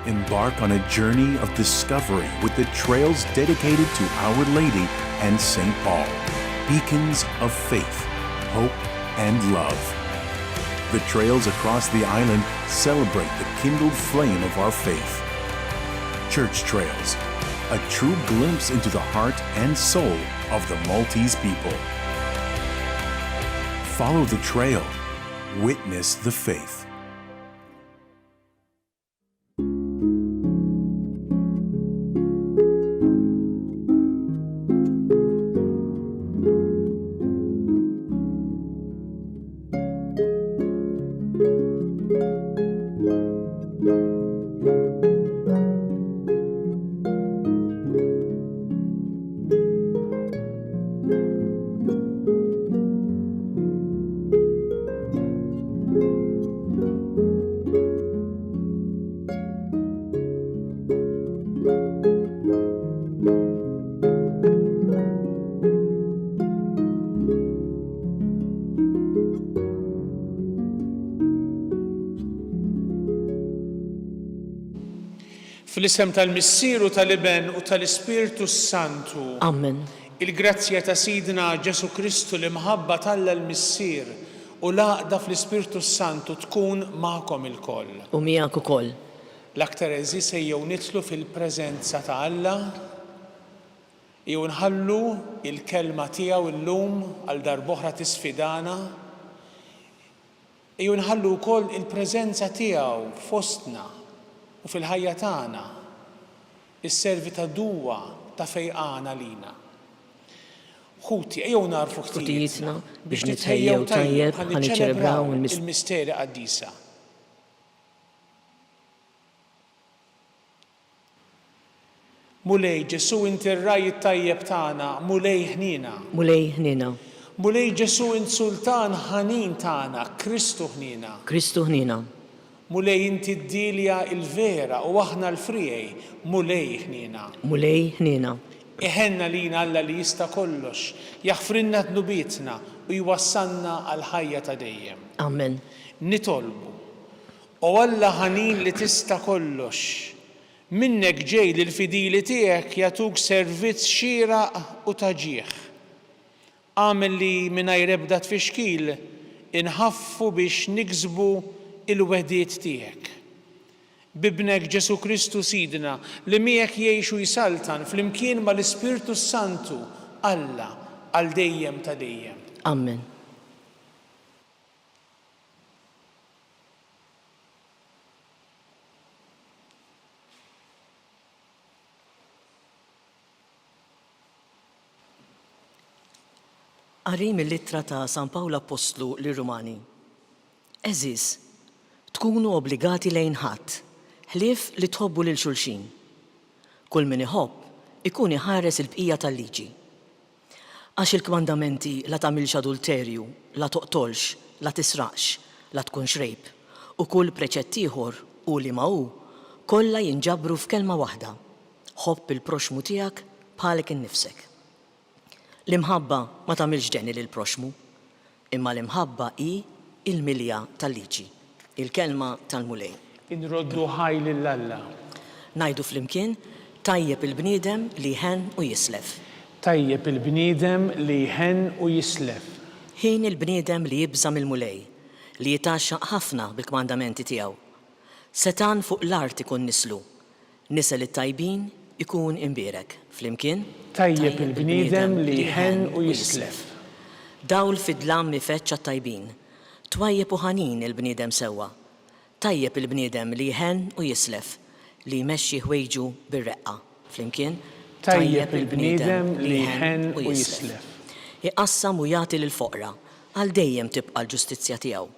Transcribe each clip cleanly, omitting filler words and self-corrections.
Embark on a journey of discovery with the trails dedicated to Our Lady and St. Paul, beacons of faith, hope, and love. The trails across the island celebrate the kindled flame of our faith. Church Trails, a true glimpse into the heart and soul of the Maltese people. Follow the trail, witness the faith. Fl-isem tal-Missieru tal-Iben u tal-Ispiritu Santu. Amen. Il-grazzja ta' Sidna Ġesu Kristu li mħabba Alla l-Missier u l-għaqda fl-Ispiritu Santu tkun magħkom ilkoll. U miegħek ukoll. L-aktar eżis ejjew nitlu fil-preżenza ta' Alla, jew nħallu il-kelma tiegħu llum għal darb'oħra tisfidana, jew nħallu wkoll il-preżenza tiegħu fostna u fil-ħajja tagħna, is-servi ta' duwa ta' fejqana lina. Ħuti, ejjew narfu ħtijietna biex nitħejjew tajjeb ħan niċċelebraw il-misteri qaddisa. Mulej Ġesu inti r-raj tajjeb tagħna, mulej ħnina. Mulej ħnina. Mulej Ġesu int sultan ħanin tagħna, Kristu ħnina. Kristu ħnina. Mulej inti d-dilja il-vera u aħna l-frijej, mulej ħnina. Mulej ħnina. Iħenna lina Alla li jista' kollox, jaħfrinna dnubietna u jwassalna għal ħajja ta' dejjem. Amen. Nitolbu. O Alla ħanin li tista' kollox, minnek ġej li l-fidili tiegħek jagħtuk servizz xieraq u taġieħ. Għamel li mingħajr ebda tfixkil inħaffu biex niksbu il-wediet tiegħek. Bibnek Ġesu Kristu Sidna li miegħek jgħixu jisaltan flimkien mal-Ispiritu Santu Alla għal dejjem ta' dejjem. Amen. Qari mill-ittra ta' San Pawl Apostlu lir-Rumani. Eżis, tkunu obbligati lejn ħadd, ħlief li tħobbu lil xulxin. Kull min iħobb ikun iħares il-bqija tal-liġi. Għax il-kmandamenti la tagħmilx adulterju, la toqtolx, la tisraqx, la tkun xrejb, u kull preċett ieħor u li ma hu kollha jinġabru f'kelma waħda. Ħobb il-proxmu tiegħek bħalek innifsek. L-imħabba ma tagħmilx ġenni lil proxmu, imma l-imħabba hi il-milja tal-liġi. Il-kelma tal-mulej. Inroddu ħaj lill-Alla. Ngħidu flimkien tajjeb il-bniedem li jħenn u jislef. Tajjeb il-bniedem li jħenn u jislef. Ħin il-bniedem li jibżam il-mulej, li jitaxxaq ħafna bil-kmandamenti tiegħu. Setan fuq l-art ikun nislu, nisel it-tajbin ikun imbierek. Flimkien tajjeb il-bniedem li jħenn u jislef. Dawl fid-dlam mifeċċa tajbin. Twajjeb u ħanin il-bniedem sewwa. Tajjeb il-bniedem li jħenn u jislef, li jmexxi ħwejġu bir-reqqa. Flimkien tajjeb il-bniedem li jħenn u jislef. Iqassam u jagħti lill-foqra, għal dejjem tibqa' l-ġustizzja tiegħu.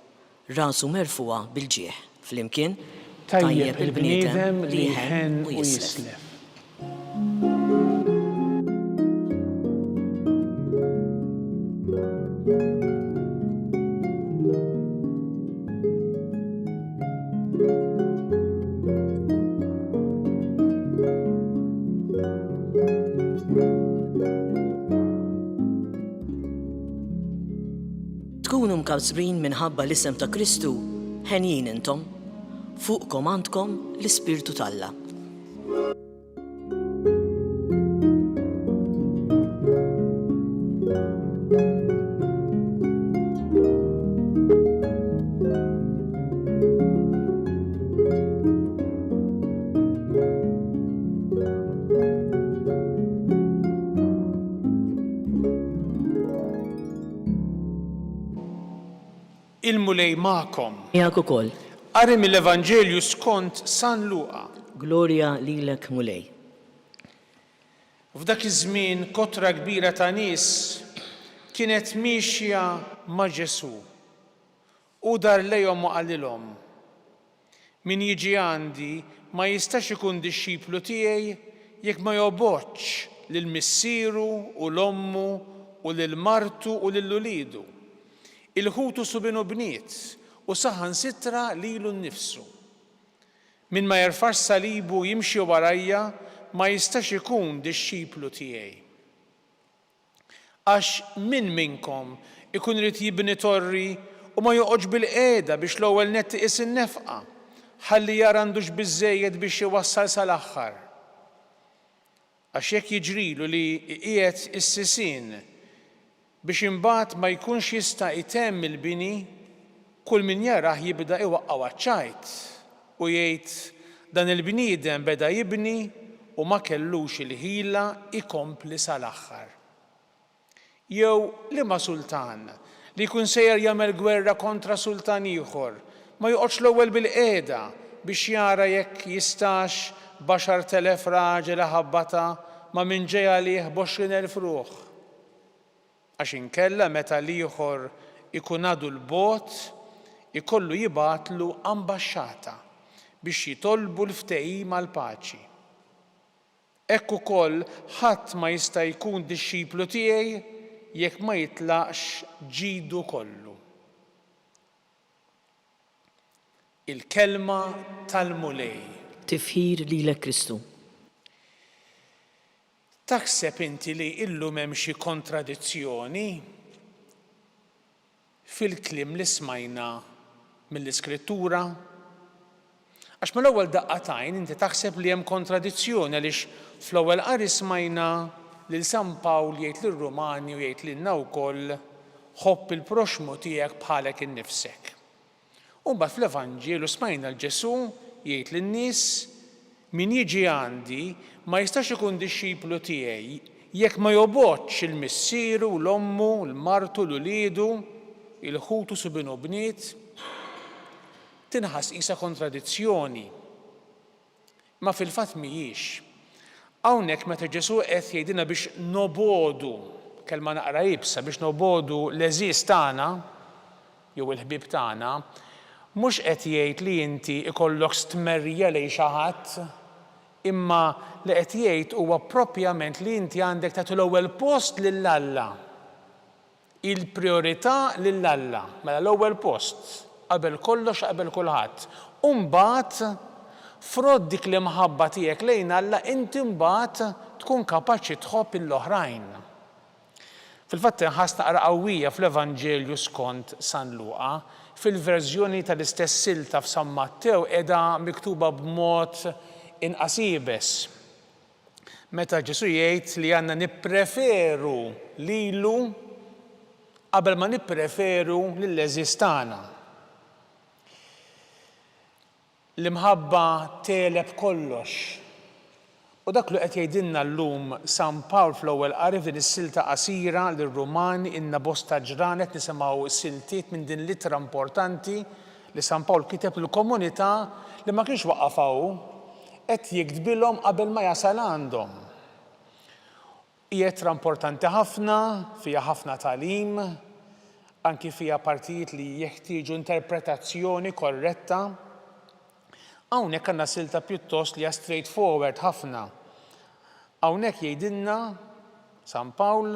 Rasu merfuha bil-ġieħ. Flimkien tajjeb il-bniedem li jħenn u jislef. Tkunu mkabsbrin minħabba l-isem ta' Kristu, ħenjin intom. fuqkom għandkom l-Ispirtu tal-Alla. Il-mulej ma'kom. Miegħek ukoll. Qari mill-Evanġelju skont San Luqa. Glorja lilek mulej. F'dak iż-żmien kotra kbira ta' nies kienet mixja ma' Ġesu u dar lejhom u qalilhom: min jiġi għandi ma jistax ikun dixxiplu tiegħi jekk ma jogħbodx lil missieru u l-ommu u lil martu u lil uliedu, il-ħutu subinu bniet u saħansitra lilu nnifsu. Min ma jerfax salibu jimxi warajja ma jistax ikun dixxiplu tiegħi. Għax min minnkom ikun irid jibni torri u ma joqgħodx bil-qiegħda biex l-ewwel nett iqis in-nefqa ħalli jara għandux biżżejjed biex iwassal sal-aħħar. Għax jekk jiġrilu li qiegħed is-sisien biex imbagħad ma jkunx jista' jtemm il-bini, kull min jarah jibda iwaqqa' għaċ-ċajt u jgħid dan il-bniedem beda jibni u ma kellux il-ħila ikompli sal-aħħar. Jew liema sultan li jkun sejjer jagħmel gwerra kontra sultan ieħor ma joqgħodx l-ewwel bil-qiegħda biex jara jekk jistax b'10,000 raġel ħabbata ma minn ġej għalih b'20,000 ruħ. Għax inkella meta l-ieħor ikun għadu l-bogħod ikollu jibgħatlu ambaxxata biex jitolbu l-ftehim għall-paċi. Hekk ukoll ħadd ma jista' jkun dixxiplu tiegħi jekk ma jitlaqx ġidu kollu. Il-kelma tal-mulej. Tifħir lilek Kristu. Taħseb inti li illum hemm xi kontradizzjoni fil-kliem li smajna mill-Iskrittura? Għax mal-ewwel daqqatajn inti taħseb li hemm kontradizzjoni għaliex fl-ewwel qari smajna lil San Pawl jgħid lir-Rumani u jgħid lilna wkoll ħobb il-proxmu tiegħek bħalek innifsek. U mbagħad fl-Evanġelu smajna l-Ġesu jgħid lin-nies: min jiġi għandi ma jistax ikun dixxiplu tiegħi jekk ma jogħbodx il-missieru, l-ommu, l-martu, l-uliedu, il-ħutu subinu bniet. Tinħass qisha kontradizzjoni. Ma fil-fatt mhijiex. Hawnhekk meta Ġesu qed jgħidilna biex nobodu, kelma naqra jibsa, biex nobodu l-eżiż tagħna jew il-ħbieb tagħna, mhux qed jgħid li inti ikollok stmerrija lejn xi ħadd, imma li qed jgħid huwa proprjament li inti għandek tagħti l-ewwel post lill-Alla. Il-priorità lill-Alla, mela l-ewwel post, qabel kollox qabel kulħadd. U mbagħad frott dik l-imħabba tiegħek lejn Alla inti mbagħad tkun kapaċi tħobb l-oħrajn. Fil-fatt inħass naqra qawwija fl-Evanġelju skont San Luqa, fil-verżjoni tal-istess silta f'San Mattew qiegħda miktuba b'mod inqas ibes. Meta Ġesu jgħid li għandna nippreferu lilu qabel ma nippreferu lill-eżiż tagħna. L-imħabba teleb kollox. U dak li qed jgħidilna llum San Pawl fl-ewwel qari f'din is-silta qasira lir-Rumani inna bosta ġranet nisimgħu siltiet minn din littra importanti li San Pawl kiteb lill-komunità li ma kienx waqafgħu qed jiktbilhom qabel ma jasal għandhom. Hija ittra importanti ħafna, fiha ħafna tagħlim, anki fiha partijiet li jeħtieġu interpretazzjoni korretta. Hawnhekk għandna silta pjuttost li hija straightforward ħafna. Hawnhekk jgħidilna San Pawl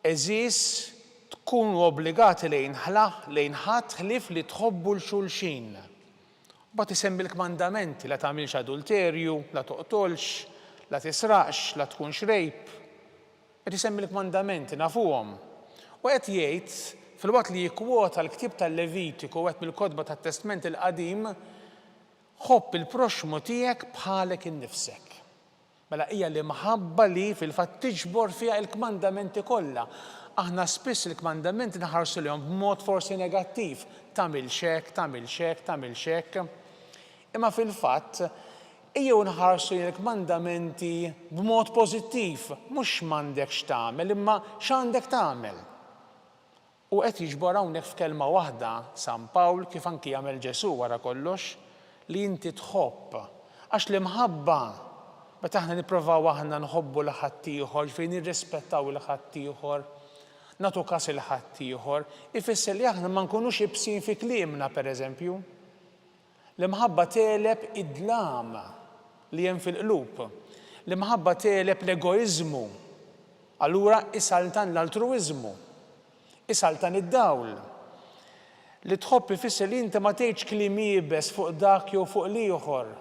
eżiż tkunu obbligati lejn ħadd ħlief li tħobbu l-xulxin. Mbagħad isemmi l-kmandamenti la tagħmilx adulterju, la toqtolx, la tisraqx, la tkunx rejb. Qed isemmi l-kmandamenti nafuhom. U qed jgħid fil-waqt li jikkwota l-ktieb tal-Levitiku qed mill-Kotba tat-Testament il-Qadim ħobb il-proxmu tiegħek bħalek innifsek. Mela hija li maħabba li fil-fatt tiġbor fiha il-kmandamenti kollha. Aħna spiss il-kmandamenti naħarsu lihom b'mod forsi negattiv, tagħmel xek, tagħmel xek, tagħmel xek. Imma fil-fatt ejjew nħarsu il-kmandamenti b'mod pożittiv, mhux m'għandekx tagħmel, imma x'għandek tagħmel. U qed jiġbor hawnhekk f'kelma waħda San Pawl kif anki jagħmel Ġesu wara kollox li inti tħobb. Għax l-imħabba meta aħna nippruvaw aħna nħobbu l ħadd ieħor, fejn nirrispettaw il ħadd ieħor, nagħtu każ il ħadd ieħor, ifisser li aħna ma nkunux ibsin fi kliemna pereżempju. L-imħabba teleb id-dlam li hemm fil-qlub. L-imħabba teleb l-egoiżmu. Allura isaltan l-altruiżmu. Isaltan id-dawl. Li tħobb ifisser li inti ma tgħidx kliem jiebes fuq dak jew fuq l-ieħor.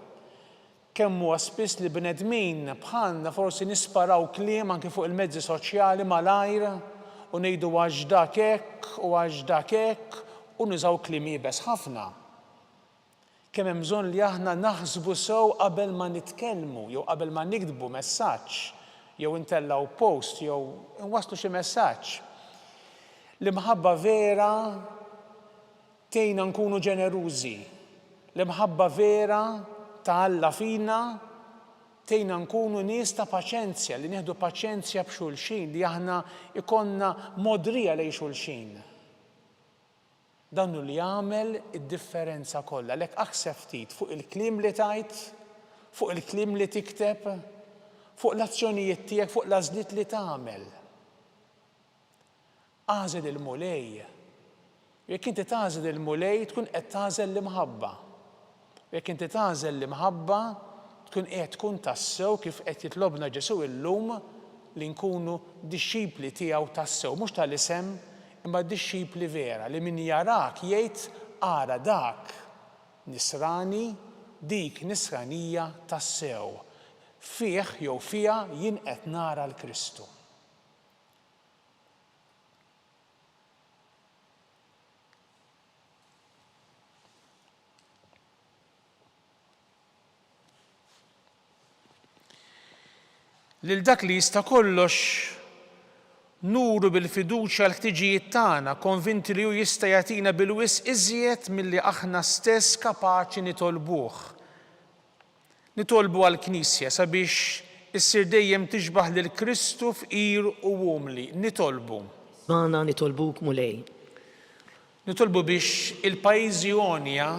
Kemm huwa spiss li bnedmin bħalna forsi nisparaw kliem anke fuq il-mezzi soċjali malajr u ngħidu għax dak hekk u għax dak hekk u nużaw kliem jiebes ħafna. Kemm hemm bżonn li aħna naħsbu sew qabel ma nitkellmu jew qabel ma nikdbu messaġġ jew intellaw post jew inwasslu xi messaġġ. L-imħabba vera tgħinna nkunu ġenerużi. L-imħabba vera Alla fina tgħinna nkunu nies ta' paċenzja, li nieħdu paċenzja b'xulxin, li aħna ikonna modrija lejn xulxin. Dan hu li jagħmel id-differenza kollha. Għalhekk aħseb ftit fuq il-kliem li tajt, fuq il-kliem li tikteb, fuq l-azzjonijiet tiegħek, fuq l-għażliet li tagħmel. Għażel il-mulej. Jekk inti tagħżel il-mulej tkun qed tagħżel l-imħabba. Jekk inti tagħżel l-imħabba tkun tkun tassew kif qed jitlobna Ġesu illum li nkunu dixxipli tiegħu tassew, mhux tal-isem imma dixxipli vera li min jarak jgħid ara dak nisrani, dik nisranija tassew. Fih jew fiha jien qed nara l-Kristu. Lil dak li jista' kollox nuru bil-fiduċja l-ħtiġijiet tagħna, konvinti li hu jista' jagħtina bil-wisq iżjed milli aħna stess kapaċi nitolbuh. Nitolbu għall-Knisja sabiex issir dejjem tixbaħ lil Kristu fqir u umli. Nitolbu. Magħna nitolbuk mulej. Nitolbu biex il-pajjiżi Jonja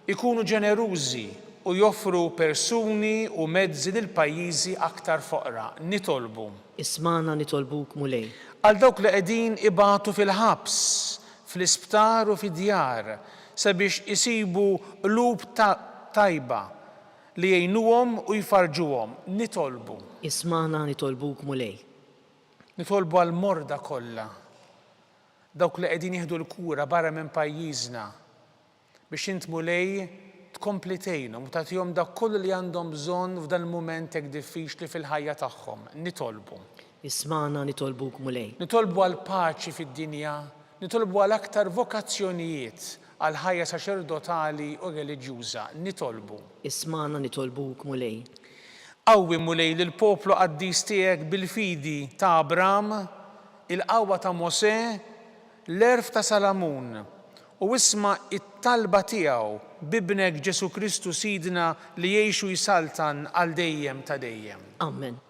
ikunu ġenerużi u joffru persuni u mezzi lil pajjiżi aktar foqra. Nitolbu. Ismana nitolbuk mulej. Għal dawk li qegħdin ibatu fil-ħabs, fl-isptar u fid-djar, sabiex isibu qlub tajba li jgħinuhom u jfarġuhom. Nitolbu. Ismana nitolbuk mulej. Nitolbu għal morda kollha. Dawk li qegħdin jieħdu l-kura barra minn pajjiżna biex int mulej tkompli tgħinhom u tagħtihom dak kollu li għandhom bżonn f'dan il-mument hekk diffiċli fil-ħajja tagħhom. Nitolbu. Ismana nitolbuk mulej. Nitolbu għal paċi fid-dinja, nitolbu għal aktar vokazzjonijiet għal ħajja saċerdotali u reliġjuża. Nitolbu. Ismana nitolbuk mulej. Qawwi mulej lil poplu qaddis tiegħek bil-fidi ta' Abram, il-qawwa ta' Mosè, l-erf ta' Salamun u isma' it-talba tiegħu bibnek Ġesu Kristu Sidna li jgħixu jisaltan għal dejjem ta' dejjem. Amen.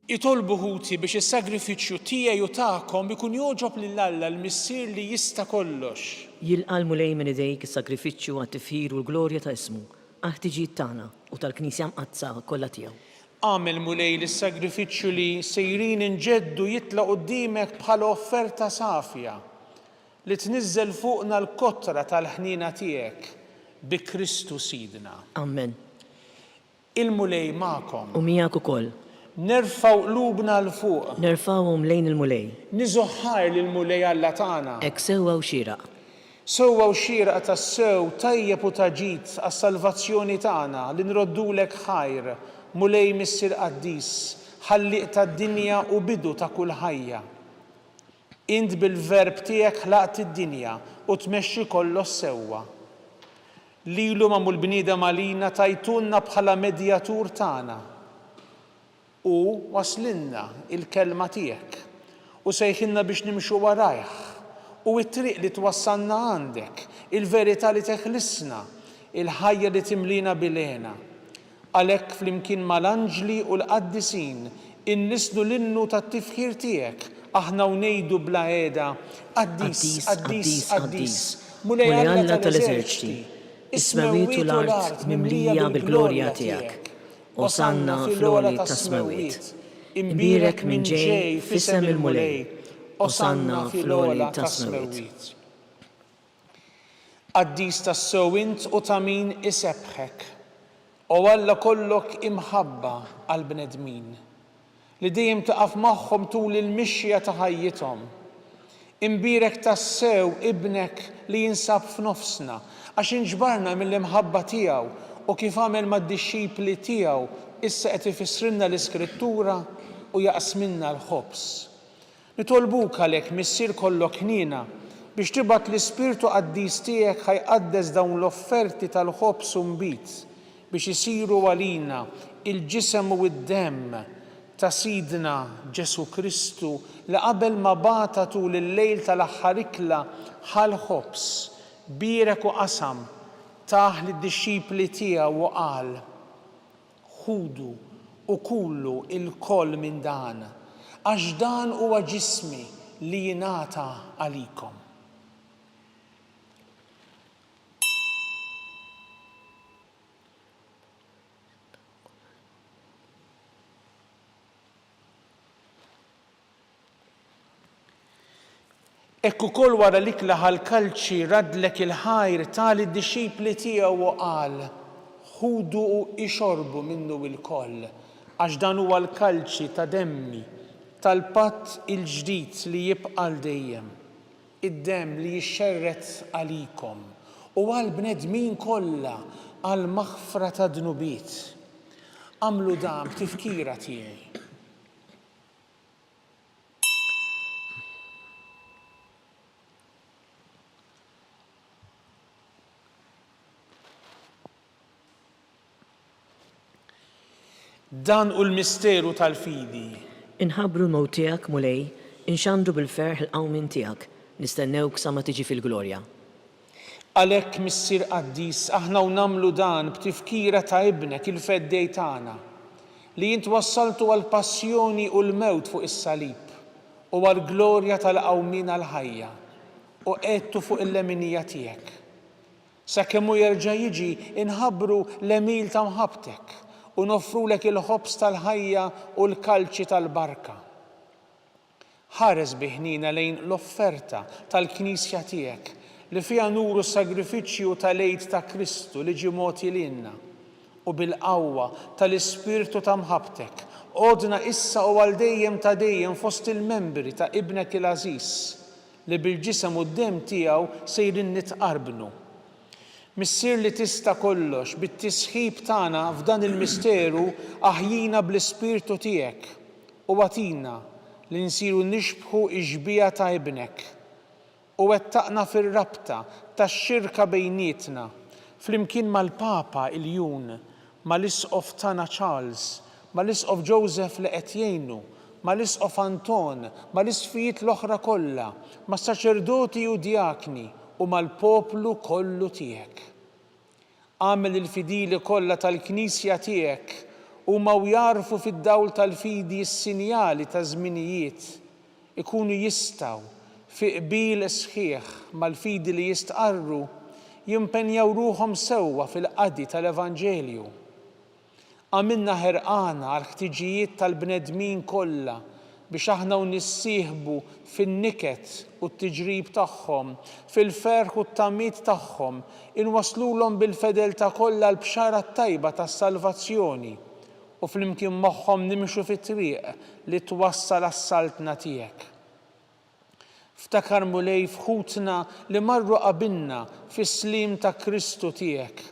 Itolbu ħuti biex is-sagrifiċċju tiegħi u tagħkom ikun jogħġob lil Alla l-Missier li jista' kollox. Jilqa' l-mulej minn idejk is-sagrifiċċju għat-tifħir u l-glorja ta' ismu, għal-ħtiġijiet tagħna u tal-Knisja mqazza kollha tiegħu. Għamel mulej lis-sagrifiċċju li sejrin inġeddu jitla' quddiemek bħala offerta safja li tniżżel fuqna l-kottra tal-ħnina tiegħek bi Kristu Sidna. Amen. Il-mulej magħkom. U miegħek ukoll. Nerfgħu qlubna l fuq. Nerfgħuhom lejn il-mulej. Niżoħħar lill-mulej Alla tagħna. Hekk sewwa u xieraq. Sewwa u xieraq tas-sew tajjeb u taġid għas-salvazzjoni tagħna li nroddulek ħajr, mulej Missier Qaddis, ħalliq tad-dinja u bidu ta' kull ħajja. Int bil-verb tiegħek ħlaqt id-dinja u tmexxi kollox sewwa. Lilu magħmul bniedem għalina tajtunna bħala medjatur tagħna. U waslinna il-kelma tiegħek u sejħinna biex nimxu warajh u t-triq li twassalna għandek, il-verità li teħlisna, il-ħajja li timlina bilena. Għalhekk flimkien mal-anġli u l-qaddisin innislu l-innu tat-tifħir tiegħek aħna u ngħidu bla qiegħda Qaddis, Qaddis, Qaddis, mulej Alla tal-eżerċiti, is-smawiet u l-art mimlija bil-glorja tiegħek. Osanna fil-għola tas-smawiet, imbirek minn ġej f'isem il-mulej, Osanna fil-għola tas-smawiet. Qaddis tas-sewint u ta' min isebħek, u Alla kollok imħabba għall-bnedmin li dejjem taqaf magħhom tul il-mixja ta' ħajjithom. Imbirek tas-sew ibnek li jinsab f'nofsna għax inġbarna mill-imħabba tiegħu u kif għamel mad-dixxipli tiegħu issa qed ifissrilna l-Iskrittura u jaqsminna l-ħobs. Nitolbuk għalhekk Missier kollok ħnina biex tibgħat l-Ispirtu Qaddis tiegħek ħajqaddes dawn l-offerti tal-ħobs u mbit biex isiru għalina il-ġisem u d-demm ta' Sidna Ġesu Kristu li qabel ma bata tul il-lejl tal-aħħar ikla ħal-ħobs, birek u qasam taħ lid-dixxipli tiegħu u qal: ħudu u kullu il-koll minn dan, għax dan huwa ġismi li jingħata għalikom. Ekku kol wara l-ikla ħal-kalċi radlek il-ħajr tal id-dixxipli tiegħu u qal: ħudu u ixorbu minnu il-koll, għax dan huwa l-kalċi ta' demmi tal-patt il-ġdid li jibqa' dejjem, id-demm li jixxerret għalikom u għall-bnedmin kollha għal maħfra ta' dnubiet. Għamlu dan b'tifkira tiegħi. Dan u l-misteru tal-fidi. Inħabbru l-mowt tiegħek mulej, inxandru bil-ferħ il-qawmin tiegħek, nistennewk sa ma tiġi fil-glorja. Għalhekk Missier Qaddis aħna u nagħmlu dan b'tifkira ta' ibnek il-feddej tagħna li int wassaltu għall-passjoni u l-mewt fuq is-salib u għall-glorja tal-qawmin għall-ħajja u qiegħdu fuq il-leminija tiegħek. Sakemm hu jerġa' jiġi inħabbru l-emil ta' mħabbtek u noffrulek il-ħobs tal-ħajja u l-kalċi tal-barka. Ħares biħnina lejn l-offerta tal-Knisja tiegħek li fiha nuru s-sagrifiċċju tal-għid ta' Kristu li ġie mogħti lilna u bil-qawwa tal-Ispirtu ta' mħabbtek għodna issa u għal dejjem ta' dejjem fost il-membri ta' ibnek il-Ażiż li bil-ġisem u d-demm tiegħu sejrin nitqarbnu. Missier li tista' kollox, bit-tisħib tagħna f'dan il-misteru aħjina bl-Ispirtu tiegħek u għatina li nsiru nixbħu ix-xbija ta' ibnek u wettaqna fir-rabta tax-xirka bejnietna flimkien mal-Papa il-Jun, mal-Isqof tagħna Charles, mal-Isqof Joseph li qed jgħinu, mal-Isqof Anton, mal-isfijiet l-oħra kollha, mas-saċerdoti u djakni u mal-poplu kollu tiegħek. Għamel il-fidili kollha tal-Knisja tiegħek huma u jarfu fid-dawl tal-fidi s-sinjali ta' żminijiet ikunu jistgħu fi qbil sħiħ mal-fidi li jistqarru jimpenjaw ruhom sewwa fil-qadi tal-Evanġelju. Għamilna ħerqana għal ħtiġijiet tal-bnedmin kollha biex aħna nissieħbu fin-niket u t-tiġrib tagħhom, fil-ferħ u t-tamiet tagħhom, inwaslulhom bil-fedeltà kollha l-bxara tajba tas-salvazzjoni u flimkien magħhom nimxu fit-triq li twassal għas-saltna tiegħek. Ftakar mulej fħutna li marru qabilna fis-slim ta' Kristu tiegħek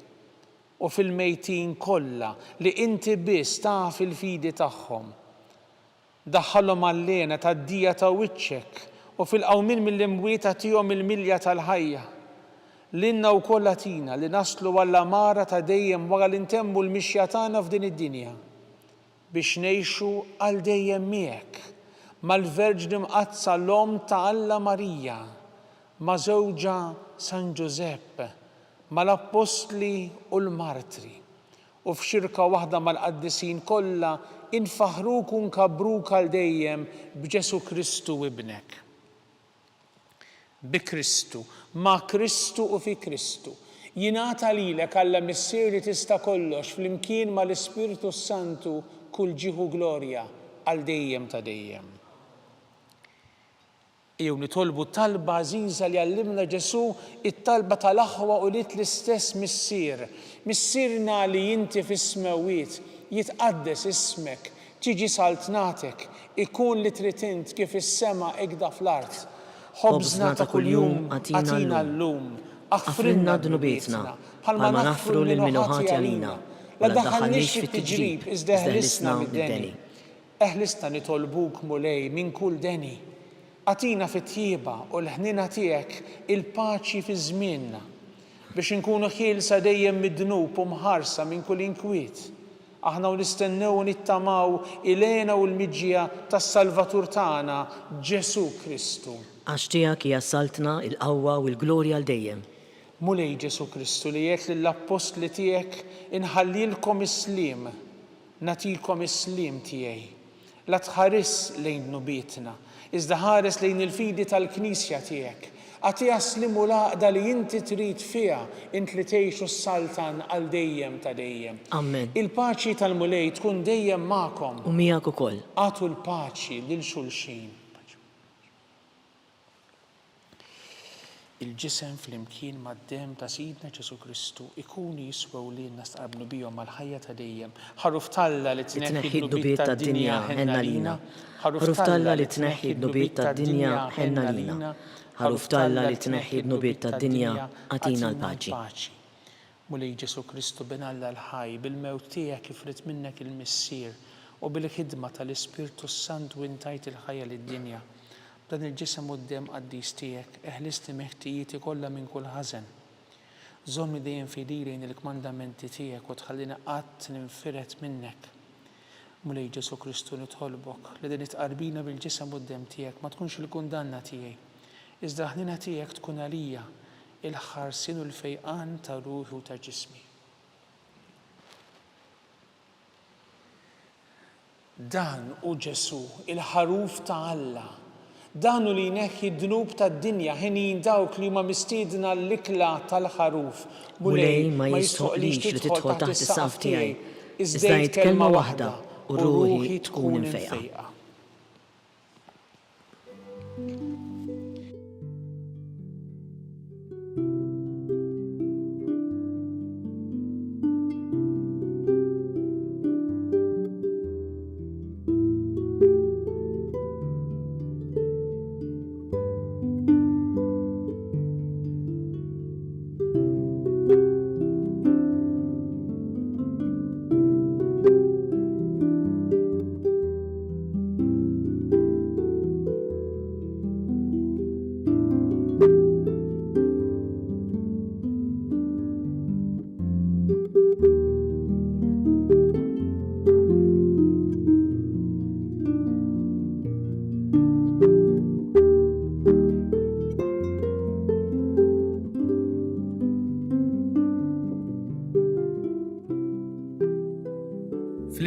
u fil-mejtin kollha li inti biss taf il-fidi tagħhom. Daħħalhom għall-lena tad-dija ta' wiċċek u fil-qawmin mill-imwieta tihom il-milja tal-ħajja. Lilna wkoll atina li naslu għall-amara ta' dejjem wara li ntemmu l-mixja tagħna f'din id-dinja biex ngħixu għal dejjem miegħek mal-Verġni Mqazza l-Om ta' Alla Marija, ma' żewġa San Giuseppe, mal-Apostli u l-Martri u f'xirka waħda mal-qaddisin kollha infaħruk u nkabruk għal dejjem b'Ġesu Kristu ibnek. Bi Kristu, ma' Kristu u fi Kristu. Jingħata lilek Alla Missier li tista' kollox flimkien mal-Ispiritu Santu kull ġieħu glorja għal dejjem ta' dejjem. Jew nitolbu talba għażiża li għallimna Ġesu, it-talba tal-aħwa u lit l-istess missier. Missierna li inti fis-smawiet jitqaddes ismek, tiġi saltnatek, ikun li trid int kif is-sema hekk fl-art. Ħobżna ta' kuljum atina llum, aħfrilna dnubietna bħalma naħfru lil min ħati għalina. La daħħalniex fit-tiġrib iżda eħlisna mid-deni. Eħlisna nitolbuk mulej minn kull deni. Atina fit-tjieba u l-ħnina tiegħek il-paċi fi żmienna biex inkunu ħielsa dejjem mid-dnub u mħarsa minn kull inkwiet. Aħna nistennew u nittamaw ilena u l-miġġija tas-Salvatur tagħna Ġesu Kristu. Għax tiegħek hija saltna il-qawwa u l-glorja għal dejjem. Mulej Ġesu Kristu li jgħid lill-apostli tiegħek inħallilkom is-sliem, nagħtikom is-sliem tiegħi. La tħares lejn nubietna, iżda ħares lejn il-fidi tal-Knisja tiegħek. Għatiha slim u laqda li inti trid fiha int li tgħixu s-saltan għal dejjem ta' dejjem. Amen. Il-paċi tal-mulej tkun dejjem magħkom. U miegħek ukoll. Għatu l-paċi lil xulxin. Il-ġisem flimkien mad-dem ta' Sidna Ġesu Kristu ikunu jiswew li nastaqblu bihom mal-ħajja ta' dejjem. Ħaruf Talla li tneħħi d-nubiet tad-dinja ħenna lina. Ħaruf Talla li tneħħi d-nubiet tad-dinja ħenna lina. Ħaruf Talla li tneħħi d-nubiet tad-dinja għatina l-paċi. Mulej Ġesu Kristu bin Alla l-ħaj bil-mewt tiegħek ifrit minnek il-missier u bil-ħidma tal-Ispirtu Sant u intajt il-ħajja lid-dinja. Dan il-ġisem quddiem qaddis tiegħek eħlisti meħtijieti kollha minn kull ħażen. Żommi dejjem fidi lejn il-kmandamenti tiegħek u tħallini qatt ninfiret minnek. Mulej Ġesu Kristu nitħolbok li din itqarbina bil-ġisem quddiem tiegħek ma tkunx il-kundanna tiegħi. Iżda ħnina tiegħek tkun għalija il-ħarsin u l-fejqan ta' ruħi u ta' ġismi. Dan u Ġesu il-ħaruf ta' Alla. Dan u li jneħħi d-dnub tad-dinja ħinin dawk li huma mistiedna l-ikla tal-ħaruf. Mulej ma jistħoqlix li tidħol taħt is-saf tiegħi. Iżda ngħid kelma waħda u ruħi tkun infejqa.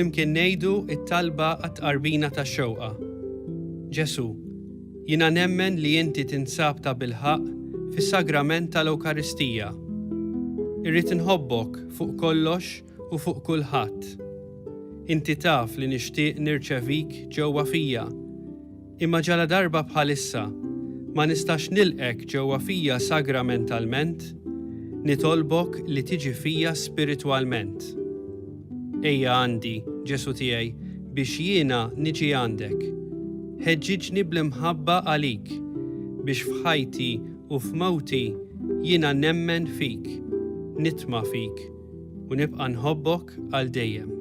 flimkien ngħidu t-talba għat-tqarbina tax-xewqa. Ġesu, jiena nemmen li inti tinsab ta' bilħaq fis-sagrament tal-Ewkaristija. Irrid inħobbok fuq kollox u fuq kulħadd. Inti taf li nixtieq nirċevik ġewwa fija, imma ġala darba bħalissa ma nistax nilqek ġewwa fija sagramentalment, nitolbok li tiġi fija spiritwalment. Ejja għandi, Ġesu tiegħi, biex jiena niġi għandek. Ħeġġiġni bl-imħabba għalik, biex f'ħajti u f'mawti jiena nemmen fik, nitma' fik u nibqa' nħobbok għal dejjem.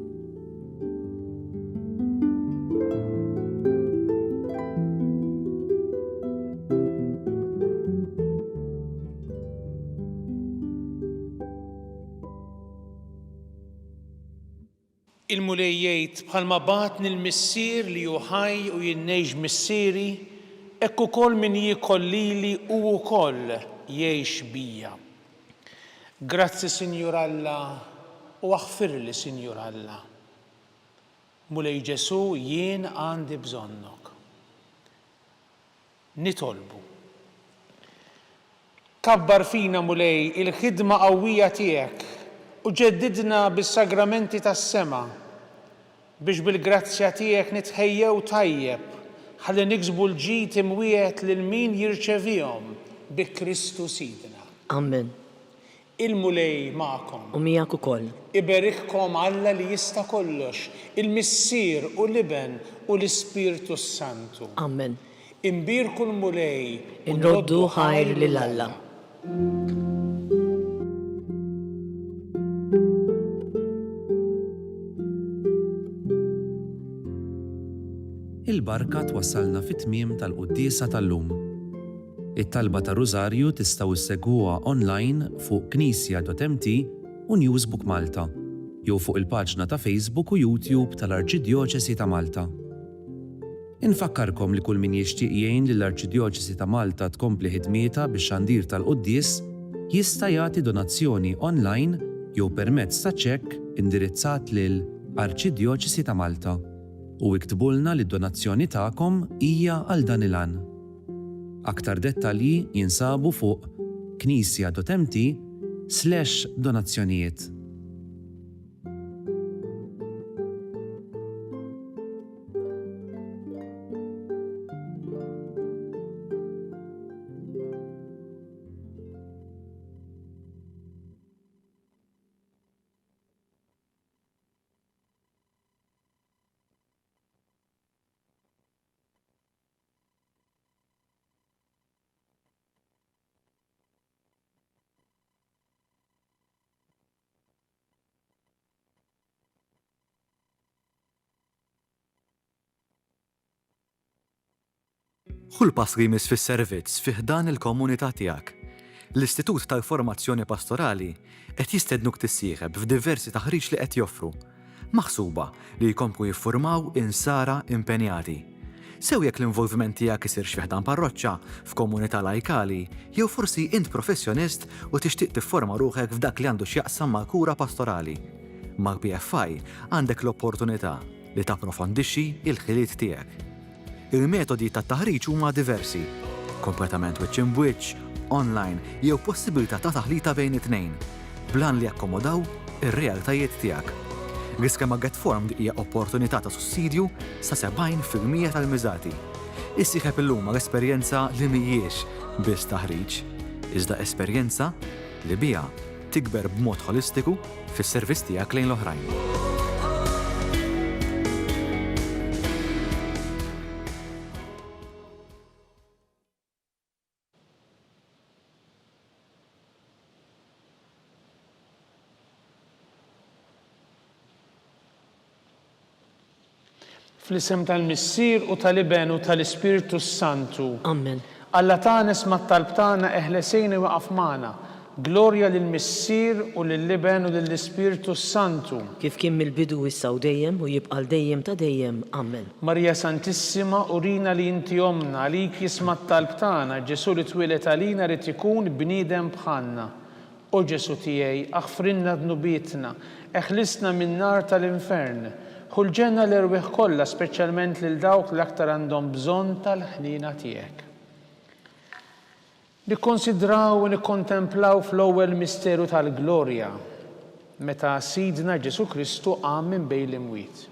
Il-mulej jgħid bħalma batni l-missier li juħaj u jinnejx missieri, hekk ukoll min jikollili u wkoll jgħix bija. Grazzi Sinjur Alla u aħfirli Sinjur Alla. Mulej Ġesu jien għandi bżonnok. Nitolbu. Kabbar fina mulej il-ħidma qawwija tiegħek u ġeddidna bis-sagramenti tas-sema biex bil-grazzja tiegħek nitħejjew tajjeb ħalli niksbu l-ġid imwiegħed lil min jirċevihom bi Kristu Sidna. Amen. Il-mulej magħkom. U miegħek ukoll. Iberikkom Alla li jista' kollox, il-missier u l-iben u l-Ispirtu Santu. Amen. Imbirku l-mulej u Nroddu ħajr lil Alla. Il-barka twassalna fit-tmiem tal-quddiesa tal-lum. It-talba ta' Rużarju tistgħu issegwuha online fuq knisja.mt u Newsbook Malta, jew fuq il-paġna ta' Facebook u YouTube tal-Arċidjoċesi ta' Malta. Infakkarkom li kull min jixtieq jgħin lill-Arċidjoċesi ta' Malta tkompli ħidmietha bix-xandir tal-quddies jista' jagħti donazzjoni online jew permezz ta' ċekk indirizzat lil Arċidjoċesi ta' Malta. U iktbulna li d-donazzjoni tagħkom hija għal dan il-għan. Aktar dettalji jinsabu fuq knisja.mt/donazzjonijiet. Kull pass li jmiss fis-servizz fih dan il-komunità tiegħek. L-Istitut tal-Formazzjoni Pastorali qed jistednuk tissieħeb f'diversi taħriġ li qed joffru, maħsuba li jkomplu jiffurmaw insara impenjati. Sew jekk l-involviment tiegħek isir fih dan parroċċa f'komunità lajkali, jew forsi int professjonist u tixtieq tifforma ruħek f'dak li għandu x'jaqsam mal-kura pastorali. Mal-PFI għandek l-opportunità li tapprofondixxi il-ħiliet tiegħek. Il-metodi ta' taħriġ huma diversi, kompletament wiċċ in wiċċ, online jew possibilità ta' taħlita bejn it-tnejn, blan li jakkomodaw ir-realtajiet tiegħek. L-iskema Get Formed hija opportunità ta' sussidju sa 70% tal-miżati. Issieħeb illum l-esperjenza li mhijiex biss taħriġ, iżda esperjenza li biha tikber b'mod holistiku fis-servizz tiegħek lejn l-oħrajn. Fl-isem tal-missier u tal-iben u tal-Ispirtu Santu. Amen. Alla tagħna isma' t-talb tagħna eħlesejni waqaf magħna. Glorja lill-missier u lill-iben u lill-Ispirtu Santu. Kif kien mill-bidu issa u dejjem u jibqa' dejjem ta' dejjem. Amen. Marja Santissima, urina li inti omna, għalik jisma' t-talb tagħna, Ġesu li twilet għalina rid ikun bniedem bħalna. O Ġesu tiegħi, aħfrinna dnubietna, eħlisna min-nar tal-infern, Ħu l-ġenna l-irwieħ kollha, speċjalment lil dawk li aktar għandhom bżonn tal-ħnina tiegħek. Nikkonsidraw u nikkontemplaw fl-ewwel misteru tal-glorja meta Sidna Ġesu Kristu qam minn bejn l-imwiet.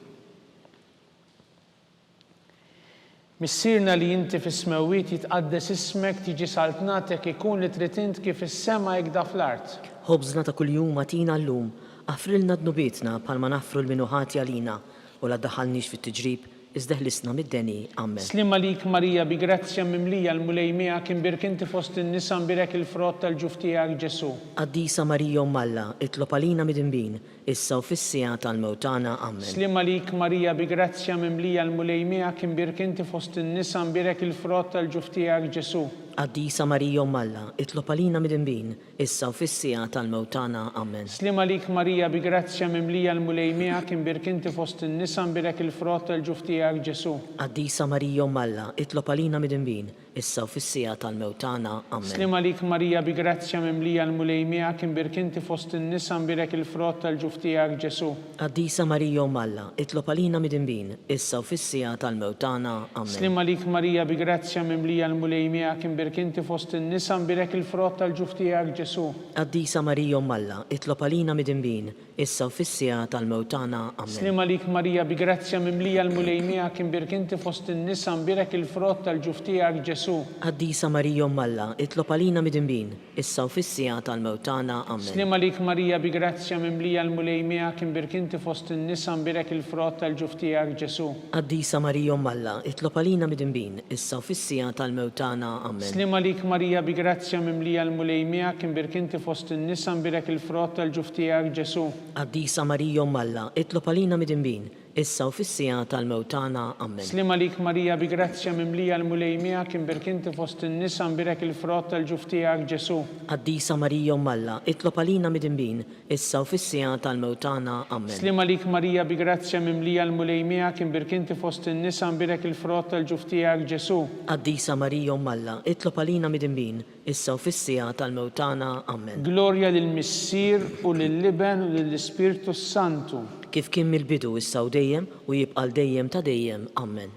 Missierna li inti fis-smewwiet jitqaddes ismek tiġi saltnatek ikun li trid int kif is-sema jgħidha fl-art. Ħobżna ta' kuljum atina llum, affrilna dnubietna bħalma naffru l-minuħati għalina u la ddaħħalniex fit-tiġrib iżdeħlisna mid-deni. Amen. Slim għalik Marija bi grazzja mimlija l-mulejmija kien birkinti fost in-nisa mbirek il-frott tal-ġuf tiegħek Ġesu. Qaddisa Marija Malla, itlob għalina mid-inbin, issa u fis-sija tal-mewtana. Amen. Slim għalik Marija bi grazzja mimlija l-mulejmija kien birkinti fost in-nisa mbirek il-frott tal-ġuf tiegħek Ġesu. Qaddisa Marija Malla, itlob għalina mid-inbin, issa u fis-sija tal-mewtana. Amen. Slim għalik Marija bi grazzja mimlija l-mulejmija kien birkinti fost in-nisa mbirek il-frott tal-ġuf tiegħek Ġesu. Qaddisa Marija Malla, itlob għalina mid-inbin, issa u fis-sija tal-mewtana. Amen. Slim għalik Marija bi grazzja mimlija l-mulejmija kien birkinti fost in-nisa mbirek il-frott tal-ġuf tiegħek Ġesu. Qaddisa Marija Malla, itlob għalina mid-inbin, issa u fis-sija tal-mewtana. Amen. Slim għalik Marija bi grazzja mimlija l-mulejmija kien birkinti fost in-nisa mbirek il-frott tal-ġuf tiegħek Ġesu. Qaddisa Marija Malla, itlob għalina mid-inbin, issa u fis-sija tal-mewtana. Amen. Slim għalik Marija bi grazzja mimlija l-mulejmija kien birkinti fost in-nisa mbirek il-frott tal-ġuf tiegħek Ġesu. Qaddisa Marija Malla, itlob għalina mid-inbin, issa u fis-sija tal-mewtana. Amen. Slim għalik Marija bi grazzja mimlija l-mulejmija kien birkinti fost in-nisa mbirek il-frott tal-ġuf tiegħek Ġesu. Qaddisa Marija Malla, itlob għalina mid-inbin, issa u fis-sija tal-mewtana. Amen. Slim għalik Marija bi grazzja mimlija l-mulejmija kien birkinti fost in-nisa mbirek il-frott tal-ġuf tiegħek Ġesu. Qaddisa Marija Malla, itlob għalina mid-inbin, issa u fis-sija tal-mewtana. Amen. Slim għalik Marija bi grazzja mimlija l-mulejmija kien birkinti fost in-nisa mbirek il-frott tal-ġuf tiegħek Ġesu. Qaddisa Marija Malla, itlob għalina mid-inbin, issa u fis-sija tal-mewtana. Amen. Slim għalik Marija bi grazzja mimlija l-mulejmija kien birkinti fost in-nisa mbirek il-frott tal-ġuf tiegħek Ġesu. Qaddisa Marija Malla, itlob għalina mid-inbin, issa u fis-sija tal-mewtana. Amen. Glorja lill-Missier u lill-Liben u lill-Ispirtu Santu. Kif kien mill-bidu issa u dejjem u jibqal dejjem ta' dejjem. Amen.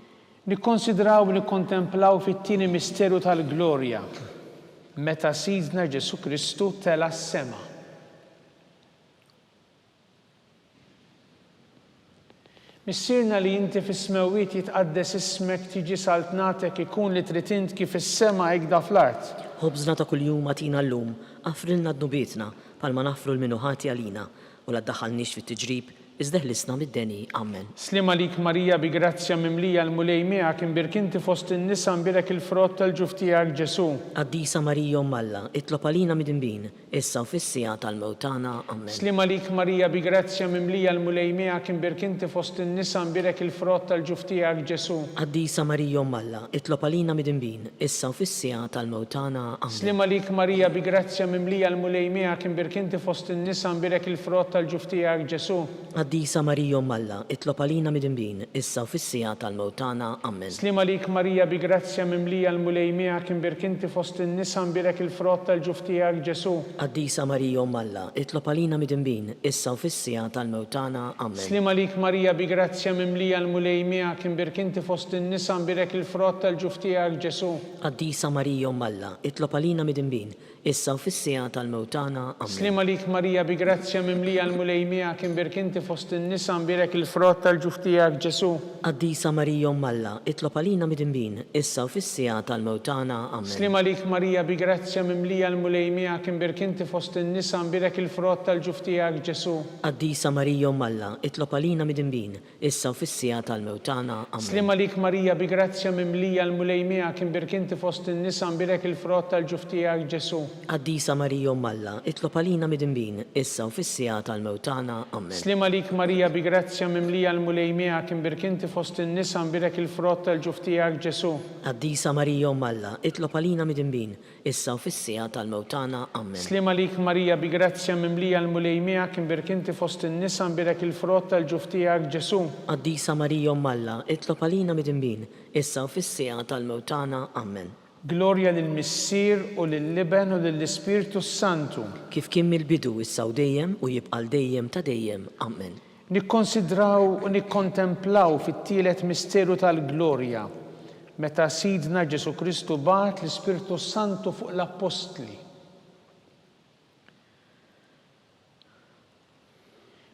Nikkonsidraw u nikkontemplaw fit-tieni misteru tal-glorja meta Sidna Ġesu Kristu tela s-sema. Missierna li inti fis-smewwiet jitqaddes ismek tiġi saltnatek ikun li trid int kif is-sema jgħidha fl-art. Ħobżna ta' kuljum atina llum, affrilna dnubietna bħalma naffru l-minuħati għalina u la ddaħħalniex fit-tiġrib iżdeħlisna mid-deni. Amen. Slim għalik Marija bi grazzja mimlija l-mulejmija kien birkinti fost in-nisa mbirek il-frott tal-ġuf tiegħek Ġesu. Qaddisa Marija Malla, itlob għalina mid-inbin, issa u fis-sija tal-mewtana. Amen. Slim għalik Marija bi grazzja mimlija l-mulejmija kien birkinti fost in-nisa mbirek il-frott tal-ġuf tiegħek Ġesu. Qaddisa Marija Malla, itlob għalina mid-inbin, issa u fis-sija tal-mewtana. Amen. Slim għalik Marija bi grazzja mimlija l-mulejmija kien birkinti fost in-nisa mbirek il-frott tal-ġuf tiegħek Ġesu. Qaddisa Marija Malla, itlob għalina mid-inbin, issa u fis-sija tal-mewtana. Amen. Slim għalik Marija bi grazzja mimlija l-mulejmija kien birkinti fost in-nisa mbirek il-frott tal-ġuf tiegħek Ġesu. Qaddisa Marija Malla, itlob għalina mid-inbin, issa u fis-sija tal-mewtana. Amen. Slim għalik Marija bi grazzja mimlija l-mulejmija kien birkinti fost in-nisa mbirek il-frott tal-ġuf tiegħek Ġesu. Qaddisa Marija Malla, itlob għalina mid-inbin, issa u fis-sija tal-mewtana. Amen. Slim għalik Marija bi grazzja mimlija l-mulejmija kien birkinti fost in-nisa mbirek il-frott tal-ġuf tiegħek Ġesu. Qaddisa Marija Malla, itlob għalina mid-inbin, issa u fis-sija tal-mewtana. Amen. Slim għalik Marija bi grazzja mimlija l-mulejmija kien birkinti fost in-nisa mbirek il-frott tal-ġuf tiegħek Ġesu. Qaddisa Marija Malla, itlob għalina mid-inbin, issa u fis-sija tal-mewtana. Amen. Slim għalik Marija bi grazzja mimlija l-mulejmija kien birkinti fost in-nisa mbirek il-frott tal-ġuf tiegħek Ġesu. Qaddisa Marija Malla, itlob għalina mid-inbin, issa u fis-sija tal-mewtana. Amen. Slim għalik Marija bi grazzja mimlija l-mulejmija kien birkinti fost in-nisa mbirek il-frott tal-ġuf tiegħek Ġesu. Qaddisa Marija Malla, itlob għalina mid-inbin, issa u fis-sija tal-mewtana. Amen. Slim għalik Marija bi grazzja mimlija l-mulejmija kien birkinti fost in-nisa mbirek il-frott tal-ġuf tiegħek Ġesu. Qaddisa Marija Malla, itlob għalina mid-inbin, issa u fis-sija tal-mewtana. Amen. Glorja lill-Missier u lill-Liben u lill-Ispirtu Santu. Kif kien mill-bidu issa u dejjem u jibqal dejjem ta' dejjem. Amen. Nikkonsidraw u nikkontemplaw fit-tielet misteru tal-glorja meta Sidna Ġesu Kristu bagħat l-Ispirtu Santu fuq l-Apostli.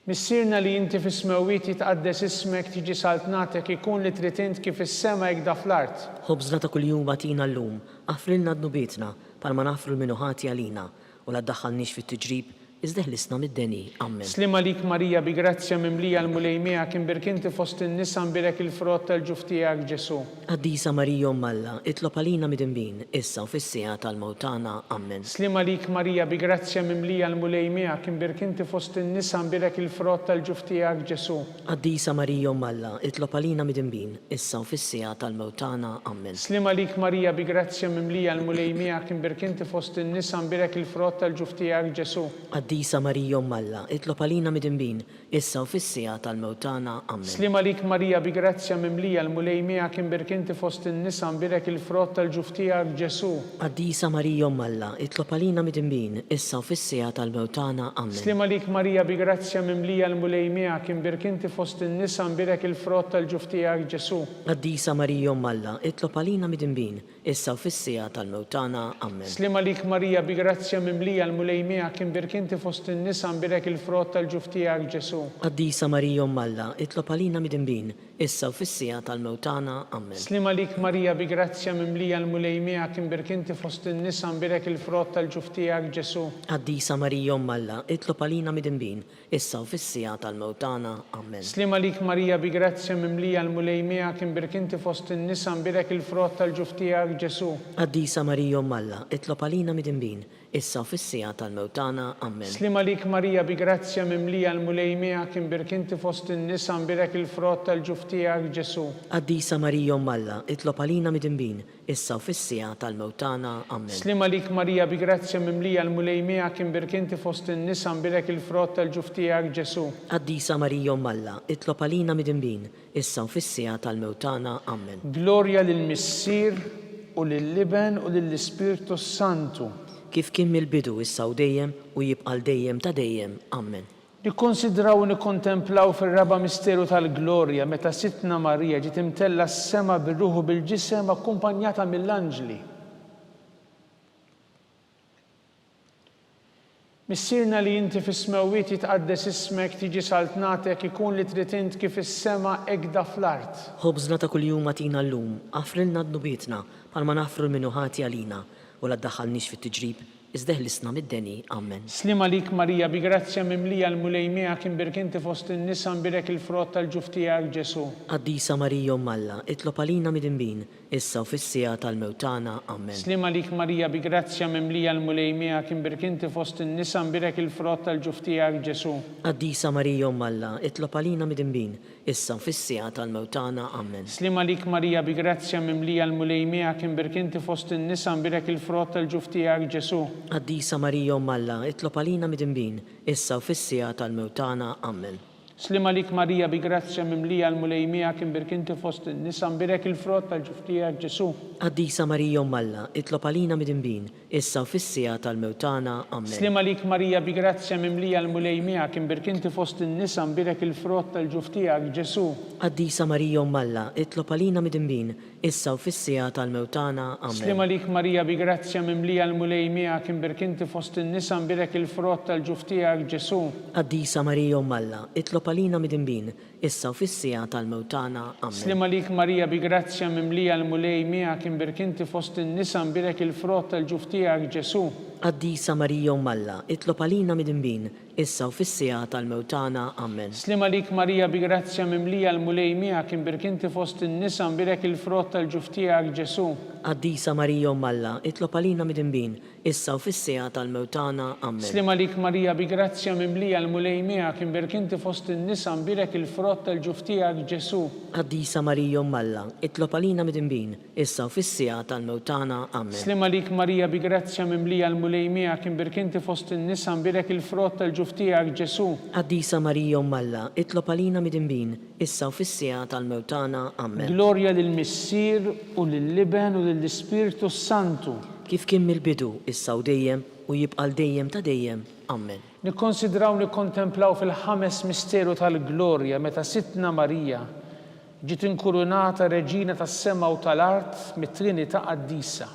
Missirna li inti fis-smewwiet jitqaddes ismek tiġi saltnatek ikun li trid int kif is-sema hekk fl-art. Ħobżna ta' kuljum għatina llum, għafrilna d-nubietna, palma nafru l-minuħati għalina, u la ddaħħalniex fit-tiġrib, iżdeħlisna mid-deni. Amen. Slima lik Marija bi grazzja mimlija l-mulejmija kien birkinti fost in-nisa nbirek il-frott tal-ġuf tiegħek Ġesu. Qaddisa Marija Malla, itlob għalina mid-imbin, issa u fis-sija tal-mewtana. Amen. Slima lik Marija bi grazzja mimlija l-mulejmija kien birkinti fost in-nisa nbirek il-frott tal-ġuf tiegħek Ġesu. Qaddisa Marija Malla, itlob għalina mid-imbin, issa u fis-sija tal-mewtana. Amen. Slima lik Marija bi grazzja mimlija l-mulejmija kien birkinti fost in-nisa nbirek il-frott tal-ġuf tiegħek Ġesu. Qaddisa Marija Malla, itlob għalina mid-imbin, issa u fis-sija tal-mewtana. Amen. Slima lik Marija bi grazzja mimlija l-mulejmija kien birkinti fost in-nisa nbirek il-frott tal-ġuf tiegħek Ġesu. Qaddisa Marija Malla, itlob għalina mid-imbin, issa u fis-sija tal-mewtana. Amen. Slima lik Marija bi grazzja mimlija l-mulejmija kien birkinti fost in-nisa nbirek il-frott tal-ġuf tiegħek Ġesu. Qaddisa Marija Malla, itlob għalina mid-imbin, issa u fis-sija tal-mewtana. Amen. Slima lik Marija bi grazzja mimlija l-mulejmija kien birkinti fost in-nisa nbirek il-frott tal-ġuf tiegħek Ġesu. Qaddisa Marija Malla, itlob għalina mid-imbin, issa u fis-sija tal-mewtana. Amen. Slima lik Marija bi grazzja mimlija l-mulejmija kien birkinti fost in-nisa nbirek il-frott tal-ġuf tiegħek Ġesu. Qaddisa Marija Malla, itlob għalina mid-imbin, issa u fis-sija tal-mewtana. Amen. Slima lik Marija bi grazzja mimlija l-mulejmija kien birkinti fost in-nisa nbirek il-frott tal-ġuf tiegħek Ġesu. Qaddisa Marija Malla, itlob għalina mid-imbin, issa u fis-sija tal-mewtana. Amen. Slima lik Marija bi grazzja mimlija l-mulejmija kien birkinti fost in-nisa nbirek il-frott tal-ġuf tiegħek Ġesu. Qaddisa Marija Malla, itlob għalina mid-imbin, issa u fis-sija tal-mewtana. Amen. Slima lik Marija bi grazzja mimlija l-mulejmija kien birkinti fost in-nisa nbirek il-frott tal-ġuf tiegħek Ġesu. Qaddisa Marija Malla, itlob għalina mid-imbin, issa u fis-sija tal-mewtana. Amen. Glorja lill-Missier u lill-Liben u lill-Ispirtu Santu. Kif kien mill-bidu issa u dejjem u jibqal dejjem ta' dejjem. Amen. Nikkonsidraw u nikkontemplaw fir-raba misteru tal-glorja meta Sitna Marija ġiet imtella s-sema bir-ruħu bil-ġisem akkumpanjata mill-anġli. Missirna li inti fis-smewwiet jitqaddes ismek tiġi saltnatek ikun li trid int kif is-sema hekk fl-art. Ħobżna ta' kuljum għatina llum, għafrilna d-nubietna, palma nafru l-minuħati għalina, u la ddaħħalniex fit-tiġrib, iżdeħlisna mid-deni. Amen. Slima lik Marija bi grazzja mimlija l-mulejmija kien birkinti fost in-nisa nbirek il-frott tal-ġuf tiegħek Ġesu. Qaddisa Marija Malla, itlob għalina mid-imbin, issa u fis-sija tal-mewtana. Amen. Slima lik Marija bi grazzja mimlija l-mulejmija kien birkinti fost in-nisa nbirek il-frott tal-ġuf tiegħek Ġesu. Qaddisa Marija Malla, itlob għalina mid-imbin, issa u fis-sija tal-mewtana. Amen. Slima lik Marija bi grazzja mimlija l-mulejmija kien birkinti fost in-nisa nbirek il-frott tal-ġuf tiegħek Ġesu. Qaddisa Marija Malla, itlob għalina mid-imbin, issa u fis-sija tal-mewtana. Amen. Slima lik Marija bi grazzja mimlija l-mulejmija kien birkinti fost in-nisa nbirek il-frott tal-ġuf tiegħek Ġesu. Qaddisa Marija Malla, itlob għalina mid-imbin, issa u fis-sija tal-mewtana. Amen. Slima lik Marija bi grazzja mimlija l-mulejmija kien birkinti fost in-nisa nbirek il-frott tal-ġuf tiegħek Ġesu. Qaddisa Marija Malla, itlob għalina mid-imbin, issa u fis-sija tal-mewtana. Amen. Slima lik Marija bi grazzja mimlija l-mulejmija kien birkinti fost in-nisa nbirek il-frott tal-ġuf tiegħek Ġesu. Qaddisa Marija Malla, itlob għalina mid-imbin, issa u fis-sija tal-mewtana. Amen. Slima lik Marija bi grazzja mimlija l-mulejmija kien birkinti fost in-nisa nbirek il-frott tal-ġuf tiegħek Ġesu. Qaddisa Marija Malla, itlob għalina mid-imbin, issa u fis-sija tal-mewtana. Amen. Slima lik Marija bi grazzja mimlija l-mulejmija kien birkinti fost in-nisa nbirek il-frott tal-ġuf tiegħek Ġesu. Qaddisa Marija Malla, itlob għalina mid-imbin, issa u fis-sija tal-mewtana. Amen. Slima lik Marija bi grazzja mimlija l-mulejmija kien birkinti fost in-nisa nbirek il-frott tal-ġuf tiegħek Ġesu. Qaddisa Marija Malla, itlob għalina mid-imbin, issa u fis-sija tal-mewtana. Amen. Slima lik Marija bi grazzja mimlija l-mulejmija kien birkinti fost in-nisa nbirek il-frott tal-ġuf tiegħek Ġesu. Qaddisa Marija Malla, itlob għalina mid-imbin, issa u fis-sija tal-mewtana. Amen. Glorja lill-Missier u lill-Liben u lill-Ispirtu Santu. kif kien mill-bidu, issa u dejjem u jibqa' dejjem ta' dejjem. Amen. Nikkonsidraw nikkontemplaw fil-5 misteru tal-glorja meta Sittna Marija ġiet inkurunata Reġina tas-sema u tal-art mit-Trinità Qaddisa.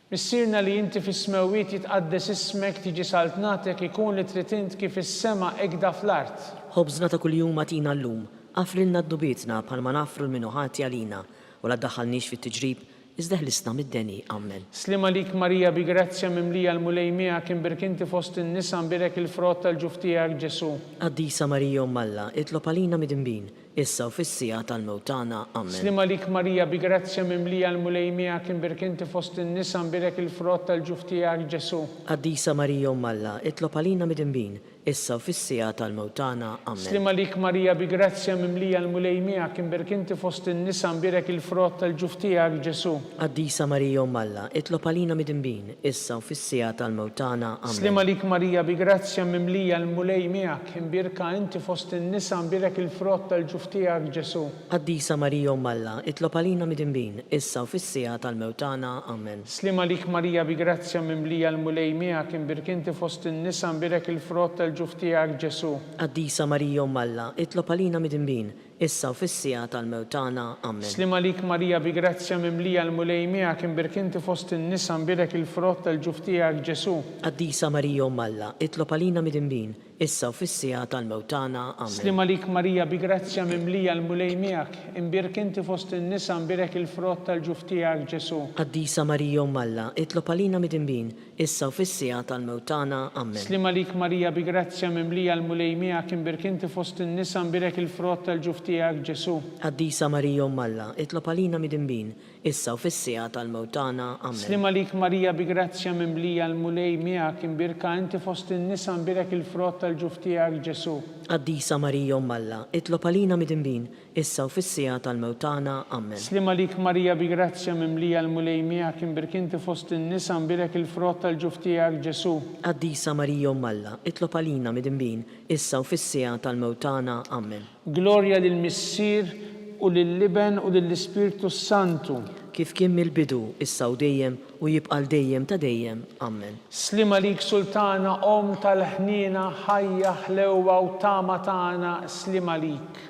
Missierna li inti fis-smewwiet jitqaddes ismek tiġi saltnatek ikun li trid int kif is-sema hekk fl-art. Ħobżna ta' kuljum atina llum, għafrilna d-dubietna bħalma nafru l-minuħati għalina u la ddaħħalniex fit-tiġrib iżda ħlisna mid-deni. Amen. Slim għalik Marija bi grazzja mimlija l-mulej miegħek imbirkinti fost in-nisa nbirek il-frott tal-ġuf tiegħek Ġesu. Qaddisa Marija Malla, itlob għalina mid-inbin, issa u fis-sija tal-mewtana. Amen. Slim għalik Marija bi grazzja mimlija l-mulej miegħek imbirkinti fost in-nisa nbirek il-frott tal-ġuf tiegħek Ġesu. Qaddisa Marija Malla, itlob għalina mid-inbin, issa u fis-sija tal-mewtana. Amen. Slim għalik Marija bi grazzja mimlija l-mulej miegħek imbirkinti fost in-nisa nbirek il-frott tal-ġuf tiegħek Ġesu. Qaddisa Marija Malla, itlob għalina mid-inbin, issa u fis-sija tal-mewtana. Amen. Slim għalik Marija bi grazzja mimlija l-mulej miegħek imbirka inti fost in-nisa nbirek il-frott tal-ġuf tiegħek Ġesu. Qaddisa Marija Malla, itlob għalina mid-inbin, issa u fis-sija tal-mewtana. Amen. Slim għalik Marija bi grazzja mimlija l-mulej miegħek imbirkinti fost in-nisa nbirek il-frott tal-ġuf tiegħek Ġesu. Qaddisa Marija Malla, itlob għalina mid-inbin, issa u fis-sija tal-mewtana. Amen. Slim għalik Marija bi grazzja mimlija l-mulej miegħek imbirkinti fost in-nisa nbirek il-frott tal-ġuf tiegħek Ġesu. Qaddisa Marija Malla, itlob għalina mid-inbin, issa u fis-sija tal-mewtana. Amen. Slim għalik Marija bi grazzja mimlija l-mulej miegħek imbirkinti fost in-nisa nbirek il-frott tal-ġuf tiegħek Ġesu. Qaddisa Marija Malla, itlob għalina mid-inbin, issa u fis-sija tal-mewtana. Amen. Slim għalik Marija bi grazzja mimlija l-mulej miegħek imbirkinti fost in-nisa nbirek il-frott tal-ġuf tiegħek Ġesu. Qaddisa Marija Malla, itlob għalina mid-inbin, issa u fis-sija tal-mewtana. Amen. Slim għalik Marija bi grazzja mimlija l-mulej miegħek imbirka inti fost in-nisa nbirek il-frott tal-ġuf tiegħek Ġesu. Qaddisa Marija Malla, itlob għalina mid-inbin, issa u fis-sija tal-mewtana. Amen. Slim għalik Marija bi grazzja mimlija l-mulej miegħek imbirkinti fost in-nisa nbirek il-frott tal-ġuf tiegħek Ġesu. Qaddisa Marija Malla, itlob għalina mid-inbin, issa u fis-sija tal-mewtana. Amen. Glorja lill-Missier u lill-Liben u lill-Ispirtu Santu. Kif kien mill-bidu, issa u dejjem u jibqa' dejjem ta' dejjem. Amen. Slim għalik Sultana Om tal-ħnina ħajja ħlewwa u tama tagħna slim għalik.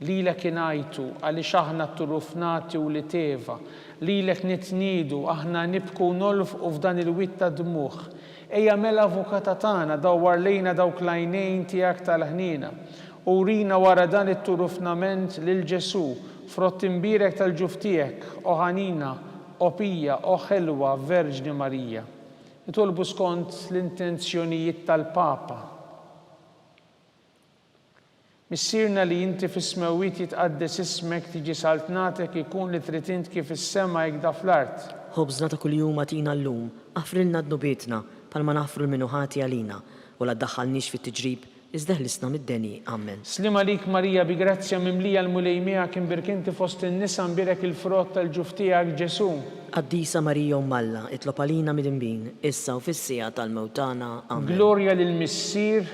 Lilek ingħajtu għaliex aħna turufnati u li teva, lilek nitniedu aħna nibku nolfqu f'dan il-witta dmuħ. Ejja mela avukata tagħna dawwar lejna dawk l-għajnejn tiegħek tal-ħnina. U rina wara dan it-turufnament lil Ġesu, frott imbirek tal-ġuf tiegħek, o ħanina, o pija, o ħelwa, Verġni Marija. Nitolbu skont l-intenzjonijiet tal-Papa. Missierna li inti fis-smewwiet jitqaddes ismek tiġi saltnatek ikun li trid int kif is-sema hekk fl-art. Ħobżna ta' kuljum atina llum, għafrilna d-nubietna bħalma nafru l-minuħati għalina u la ddaħħalniex fit-tiġrib iżda ħlisna mid-deni. Amen. Slim għalik Marija bi grazzja mimlija l-mulej miegħek imbirkinti fost in-nisa nbirek il-frott tal-ġuf tiegħek Ġesu. Qaddisa Marija Malla, itlob għalina mid-inbin, issa u fis-sija tal-mewtana. Amen. Glorja lill-Missier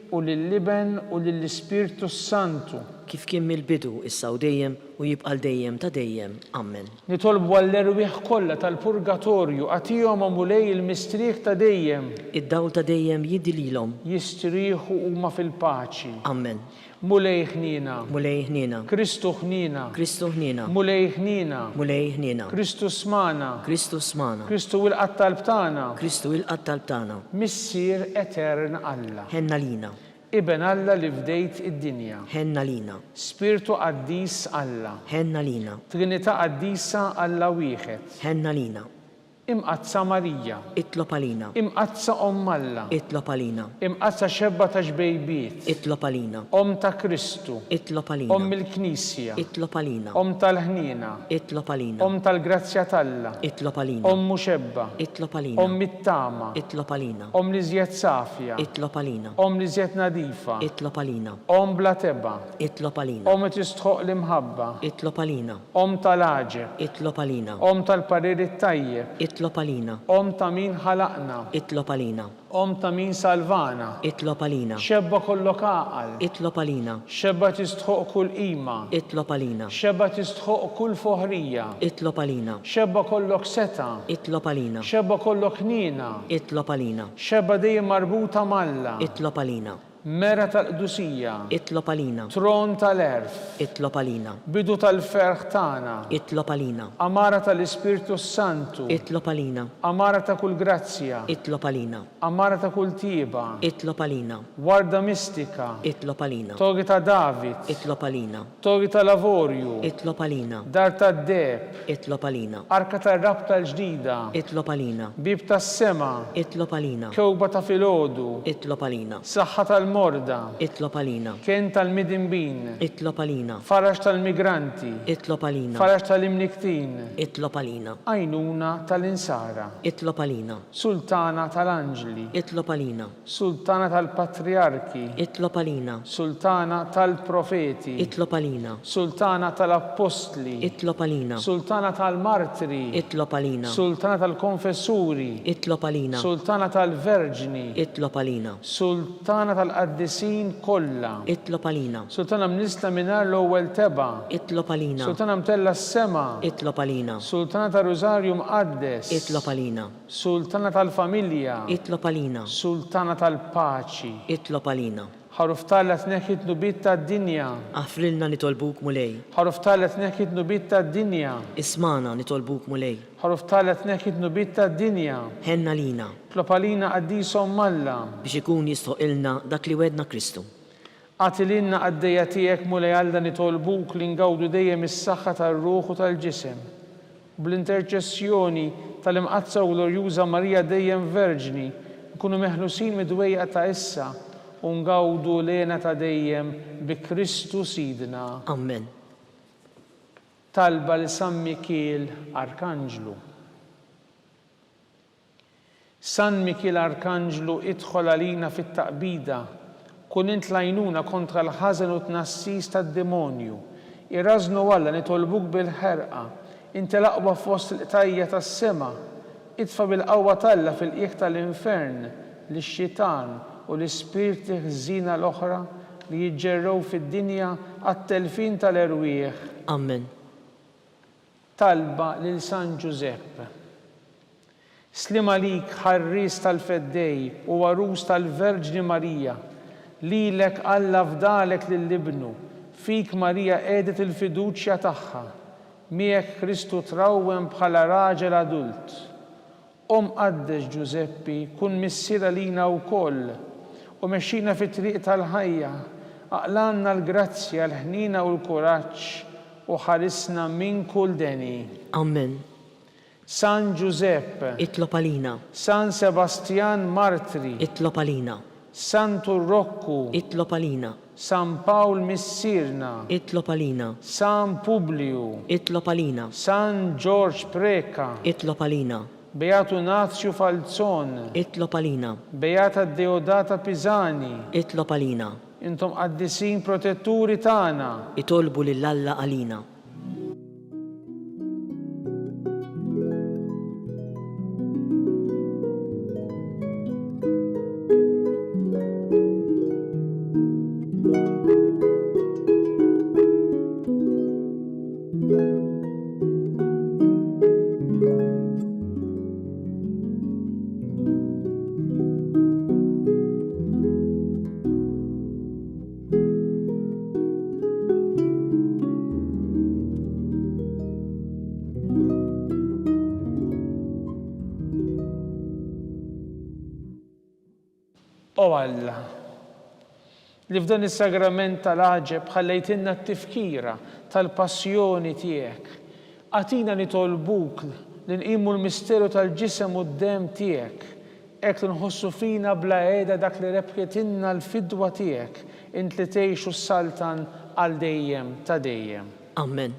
u lill-Liben u lill-Ispirtu Santu. Kif kien mill-bidu, issa u dejjem u jibqa' dejjem ta' dejjem. Amen. Nitolbu għall-erwieħ kollha tal-purgatorju għatihom mulej il-mistrieħ ta' dejjem. Id-dawl ta' dejjem jiddi lilhom. Jistrieħu huma fil-paċi. Amen. Mulej ħnina. Mulej ħnina. Kristu ħnina. Kristu ħnina. Mulej ħnina. Mulej ħnina. Kristu smana. Kristu smana. Kristu il-qattal btana. Kristu il-qattal btana. Missier etern Alla. Ħenna lina. Iben Alla li fdejt id-dinja. Ħenna lina. Spiritu qaddis Alla. Ħenna lina. Trinità qaddisa Alla wieħed. Ħenna lina. Imqazza Marija. Itlob għalina. Imqazza Alla. Itlob għalina. Imqazza xebba ta' xbejbiet. Itlob għalina. Ta' Kristu. Itlob għalina. Il-Knisja. Itlob għalina. Tal-ħnina. Itlob għalina. Tal-grazzja Talla. Itlob għalina. Muxebba. Itlob għalina. Mit-tama. Itlob għalina. Li żjed safja. Itlob għalina. Li żjed nadifa. Itlob għalina. Bla teba. Itlob għalina. Tistħoq l-imħabba. Itlob għalina. Tal-aġeb. Itlob għalina. Tal-pariri tajjeb. itlob għalina, Om ta' min ħalaqna, itlob għalina, Om ta' min salvana, itlob għalina, xebba kollok għaqal, itlob għalina, xebba tistħuq kull qima, itlob għalina, xebba tistħuq kull foħrija, itlob għalina, xebba kollok seta, itlob għalina, xebba kollok nina, itlob għalina, xebba dejjem marbuta malla, itlob għalina, mera tal-qdusija, itlob għalina, tron tal-erf, itlob għalina, bidu tal-ferħ tagħna, itlob għalina, amara tal-Ispirtu Santu, itlob għalina, amara ta' kull grazzja, itlob għalina, amara ta' kull tiba, itlob għalina, warda mistika, itlob għalina, togi ta' David, itlob għalina, togi ta' Lavorju, itlob għalina, dar ta' Deb, itlob għalina, arka ta' rabta l-ġdida, itlob għalina, bib ta' sema, itlob għalina, kewba ta' filodu, itlob għalina, saħħa tal-morda, itlob għalina, kien tal-midinbin, itlob għalina, farax tal-migranti, itlob għalina, farax tal-imniktin, itlob għalina, għajnuna tal-insara, itlob għalina, sultana tal-anġli, itlob għalina, sultana tal-patriarki, itlob għalina, sultana tal-profeti, itlob għalina, sultana tal-apostli, itlob għalina, sultana tal-martiri, itlob għalina, sultana tal-konfessuri, itlob għalina, sultana tal-verġni, itlob għalina, sultana tal-qaddisin kollha, itlob għalina, sultana mnisla minar l-ewwel teba, itlob għalina, sultana mtella s-sema, itlob għalina, sultana tal-Rosarju mqaddes, itlob għalina, sultana tal-familja, itlob għalina, sultana tal-paċi, itlob għalina, ħaruf talet neħit nubit tad-dinja, għafrilna nitolbuk mulej, ħaruf talet neħit nubit tad-dinja, ismana nitolbuk mulej, ħaruf talet neħit nubit tad-dinja, ħenna lina, tlopalina qaddisom malla, biex ikun jistoqilna dak li wedna Kristu. għatilinna għaddejja tiegħek mulej għalda nitolbuk li ngawdu dejjem is-saħħa tar-ruħ u tal-ġisem. Bl-interċessjoni tal-imqazza u glorjuża Marija dejjem Verġni, nkunu meħlusin mid-dwejqa ta' issa u ngawdu lena ta' dejjem bi Kristu Sidna. Amen. Talba li San Mikiel Arkanġlu. San Mikiel Arkanġlu idħol għalina fit-taqbida, kun int lajnuna kontra l-ħażen u tnassis tad-demonju. Irrażnu Alla nitolbuk bil-ħerqa, inti l-aqwa fost il-qtajja tas-sema, idfa bil-qawwa talla fil-qiegħ tal-infern lix-xitan u l-ispirti ħżina l-oħra li jiġġerrew fid-dinja għat-telfin tal-erwieħ. Amen. Talba lil San Giuseppe. Slim għalik ħarris tal-feddej u warus tal-Verġni Marija, lilek Alla fdalek lill-ibnu, fik Marija qiegħdet il-fiduċja tagħha, miegħek Kristu trawwem bħala raġel adult. Qaddex Giuseppi, kun missiera lina wkoll u mexxina fit-triq tal-ħajja, aqlanna l-grazzja, l-ħnina u l-kuraġġ u ħarisna minn kull deni. Amen. San Giuseppe, Itlob għalina, San Sebastian Martri, itlob għalina, San Turrokku, itlob għalina, San Pawl Missirna, itlob għalina, San Publiu, itlob għalina, San George Preka, itlob għalina, Beatu Nazio Falzon, itlob għalina, Beata Deodata Pisani, itlob għalina, intom qaddisin protetturi tagħna. itolbu lill-Alla għalina. O Alla, li f'dan is-sagrament tal-aġeb ħallejtinna t-tifkira tal-passjoni tiegħek. Għatina nitolbuk li nqimu l-misteru tal-ġisem u d-dem tiegħek, hekk li nħossu fina bla qiegħda dak li rebħetinna l-fidwa tiegħek, int li tgħixu s-saltan għal dejjem ta' dejjem. Amen.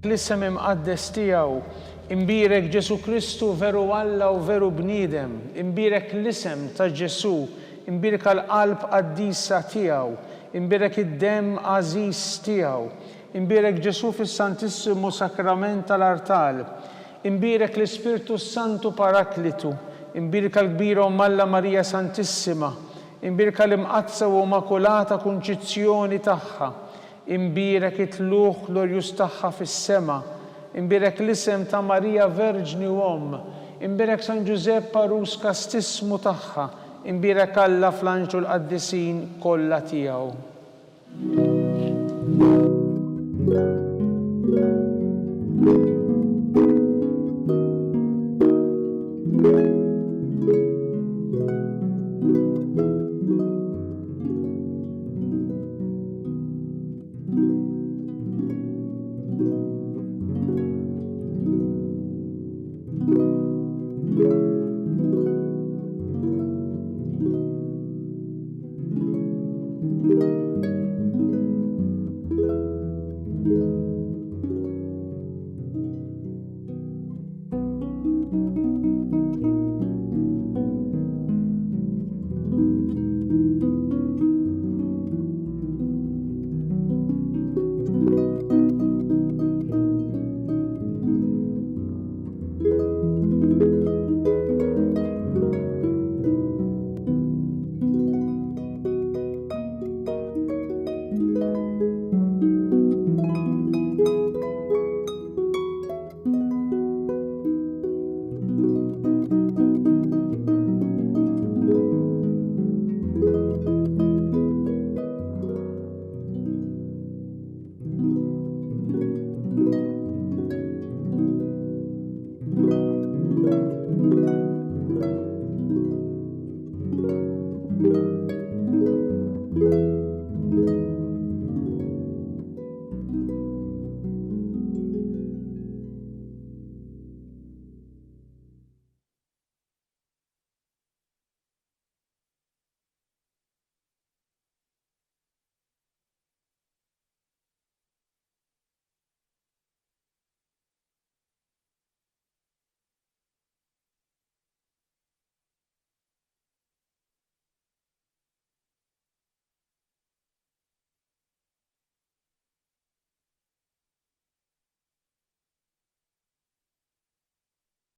L-isem imqaddes tiegħu, imbirek Ġesu Kristu veru Alla u veru bniedem, imbirek l-isem ta' Ġesu, imbirek l-qalb qaddisa tiegħu, imbirek id-dem għażiż tiegħu, imbirek Ġesu fis-Santissimu Sakrament tal-Artal, imbirek l-Ispirtu Santu Paraklitu, imbirek l-kbira Alla Marija Santissima, imbirek l-imqazza u Immakulata Kunċizzjoni tagħha, imbirek it-tluħ glorjuż tagħha fis-sema, imbirek l-isem ta' Marija Verġni u Omm, imbirek San Giuseppe Parus Kastismu tagħha, imbirek Alla fl-anġlu l-qaddisin kollha tiegħu.